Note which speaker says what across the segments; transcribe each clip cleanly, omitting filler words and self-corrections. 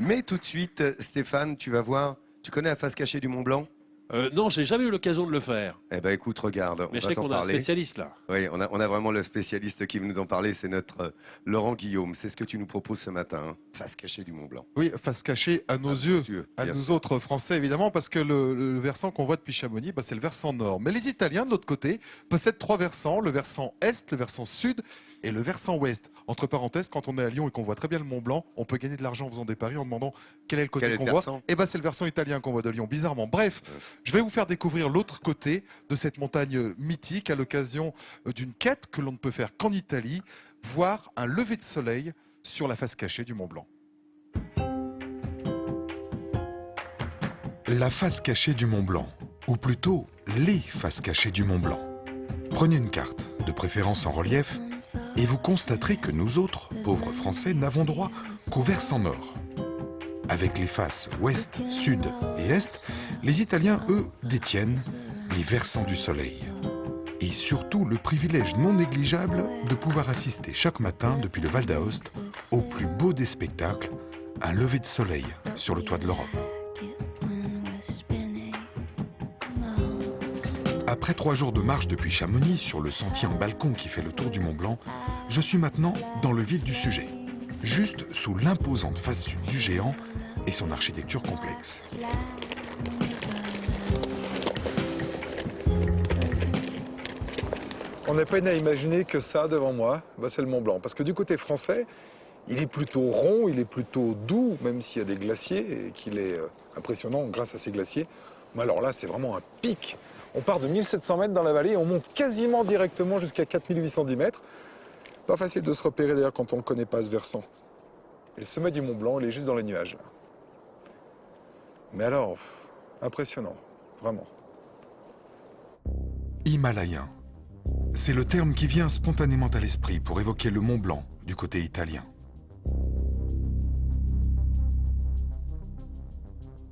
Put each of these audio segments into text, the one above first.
Speaker 1: Mais tout de suite, Stéphane, tu vas voir, tu connais la face cachée du Mont Blanc?
Speaker 2: Non, j'ai jamais eu l'occasion de le faire.
Speaker 1: Eh ben écoute, regarde,
Speaker 2: Mais
Speaker 1: on
Speaker 2: je
Speaker 1: va
Speaker 2: sais
Speaker 1: t'en
Speaker 2: qu'on a un
Speaker 1: parler.
Speaker 2: spécialiste là.
Speaker 1: Oui, on a vraiment le spécialiste qui va nous en parler, c'est notre Laurent Guillaume. C'est ce que tu nous proposes ce matin, hein. Face cachée du Mont Blanc.
Speaker 3: Oui, face cachée à nos yeux, à
Speaker 1: bien
Speaker 3: nous
Speaker 1: sûr.
Speaker 3: autres Français évidemment, parce que le versant qu'on voit depuis Chamonix, c'est le versant nord. Mais les Italiens, de l'autre côté, possèdent trois versants, le versant est, le versant sud et le versant ouest. Entre parenthèses, quand on est à Lyon et qu'on voit très bien le Mont Blanc, on peut gagner de l'argent en faisant des paris en demandant quel est le côté qu'on voit. Et c'est le versant italien qu'on voit de Lyon, bizarrement. Bref, je vais vous faire découvrir l'autre côté de cette montagne mythique à l'occasion d'une quête que l'on ne peut faire qu'en Italie, voir un lever de soleil sur la face cachée du Mont Blanc.
Speaker 4: La face cachée du Mont Blanc, ou plutôt les faces cachées du Mont Blanc. Prenez une carte, de préférence en relief, et vous constaterez que nous autres, pauvres Français, n'avons droit qu'au versant nord. Avec les faces ouest, sud et est, les Italiens, eux, détiennent les versants du soleil. Et surtout le privilège non négligeable de pouvoir assister chaque matin, depuis le Val d'Aoste, au plus beau des spectacles, un lever de soleil sur le toit de l'Europe. Après 3 jours de marche depuis Chamonix, sur le sentier en balcon qui fait le tour du Mont Blanc, je suis maintenant dans le vif du sujet, juste sous l'imposante face sud du géant et son architecture complexe.
Speaker 5: On n'est pas à imaginer que ça, devant moi, c'est le Mont Blanc. Parce que du côté français, il est plutôt rond, il est plutôt doux, même s'il y a des glaciers, et qu'il est impressionnant grâce à ces glaciers. Mais alors là, c'est vraiment un pic. On part de 1700 mètres dans la vallée et on monte quasiment directement jusqu'à 4810 mètres. Pas facile de se repérer d'ailleurs quand on ne connaît pas ce versant. Et le sommet du Mont Blanc, il est juste dans les nuages, là. Mais alors, impressionnant, vraiment.
Speaker 4: Himalayen. C'est le terme qui vient spontanément à l'esprit pour évoquer le Mont Blanc du côté italien.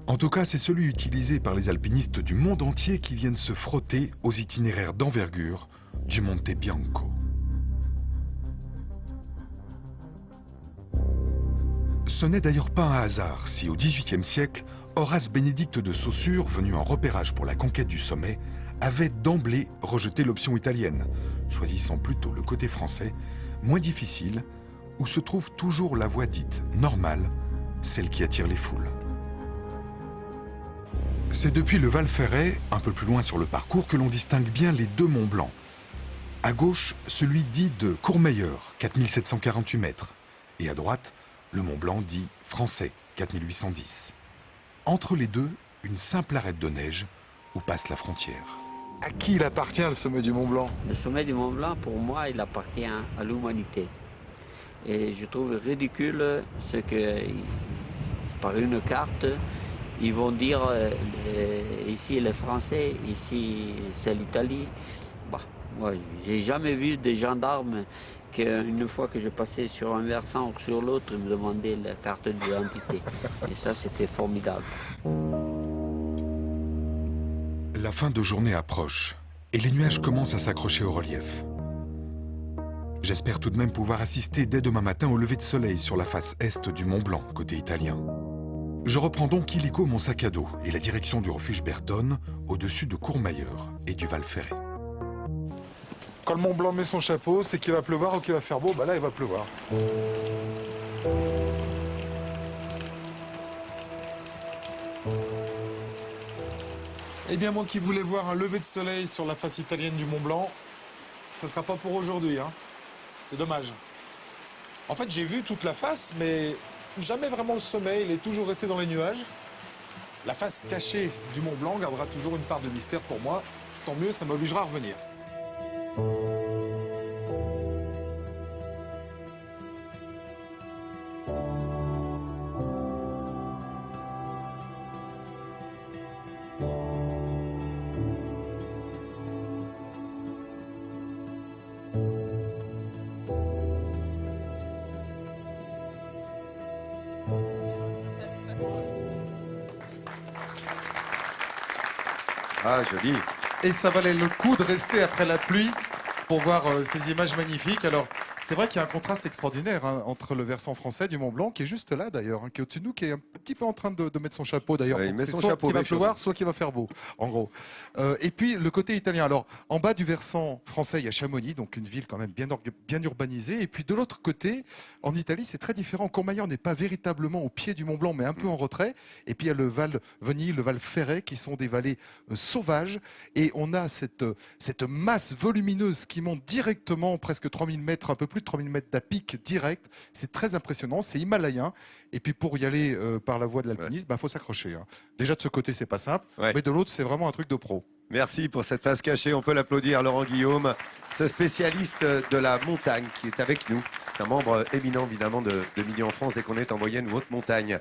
Speaker 4: En tout cas, c'est celui utilisé par les alpinistes du monde entier qui viennent se frotter aux itinéraires d'envergure du Monte Bianco. Ce n'est d'ailleurs pas un hasard si, au XVIIIe siècle, Horace Bénédicte de Saussure, venu en repérage pour la conquête du sommet, avait d'emblée rejeté l'option italienne, choisissant plutôt le côté français, moins difficile, où se trouve toujours la voie dite normale, celle qui attire les foules. C'est depuis le Val Ferret, un peu plus loin sur le parcours, que l'on distingue bien les deux monts blancs. À gauche, celui dit de Courmayeur, 4748 mètres, et à droite, le Mont Blanc dit français, 4810. Entre les deux, une simple arête de neige où passe la frontière.
Speaker 5: À qui il appartient le sommet du Mont Blanc?
Speaker 6: Le sommet du Mont Blanc, pour moi, il appartient à l'humanité. Et je trouve ridicule ce que, par une carte, ils vont dire ici les Français, ici c'est l'Italie. Bah, moi, j'ai jamais vu des gendarmes qu'une fois que je passais sur un versant ou sur l'autre, ils me demandaient la carte d'identité. Et ça, c'était formidable.
Speaker 4: La fin de journée approche et les nuages commencent à s'accrocher au relief. J'espère tout de même pouvoir assister dès demain matin au lever de soleil sur la face est du Mont Blanc, côté italien. Je reprends donc illico mon sac à dos et la direction du refuge Bertonne, au-dessus de Courmayeur et du Val Ferret.
Speaker 5: Quand le Mont Blanc met son chapeau, c'est qu'il va pleuvoir ou qu'il va faire beau. Bah là, il va pleuvoir. Eh bien, moi qui voulais voir un lever de soleil sur la face italienne du Mont Blanc, ce sera pas pour aujourd'hui, hein. C'est dommage. En fait, j'ai vu toute la face, mais jamais vraiment le sommet. Il est toujours resté dans les nuages. La face cachée du Mont Blanc gardera toujours une part de mystère pour moi. Tant mieux, ça m'obligera à revenir.
Speaker 1: Ah, joli.
Speaker 3: Et ça valait le coup de rester après la pluie pour voir ces images magnifiques. Alors, C'est vrai qu'il y a un contraste extraordinaire hein, entre le versant français du Mont Blanc, qui est juste là d'ailleurs, hein, qui est au-dessus de nous, qui est un petit peu en train de mettre son chapeau d'ailleurs.
Speaker 1: Ouais, il
Speaker 3: Donc,
Speaker 1: met
Speaker 3: c'est
Speaker 1: son
Speaker 3: soit
Speaker 1: chapeau,
Speaker 3: qu'il va
Speaker 1: belle
Speaker 3: pleuvoir,
Speaker 1: chose.
Speaker 3: soit qu'il va faire beau, en gros. Et puis le côté italien. Alors, en bas du versant français, il y a Chamonix, donc une ville quand même bien urbanisée. Et puis de l'autre côté, en Italie, c'est très différent. Courmayeur n'est pas véritablement au pied du Mont Blanc, mais un peu en retrait. Et puis il y a le Val Veni, le Val Ferret, qui sont des vallées sauvages. Et on a cette masse volumineuse qui monte directement, presque 3000 mètres, un peu plus de 3000 mètres d'à pic direct. C'est très impressionnant, c'est himalayen. Et puis pour y aller par la voie de l'alpinisme, faut s'accrocher. Hein. Déjà de ce côté, c'est pas simple, mais de l'autre, c'est vraiment un truc de pro.
Speaker 1: Merci pour cette face cachée. On peut l'applaudir, Laurent Guillaume, ce spécialiste de la montagne qui est avec nous. C'est un membre éminent, évidemment, de Milieu en France, dès qu'on est en moyenne ou haute montagne.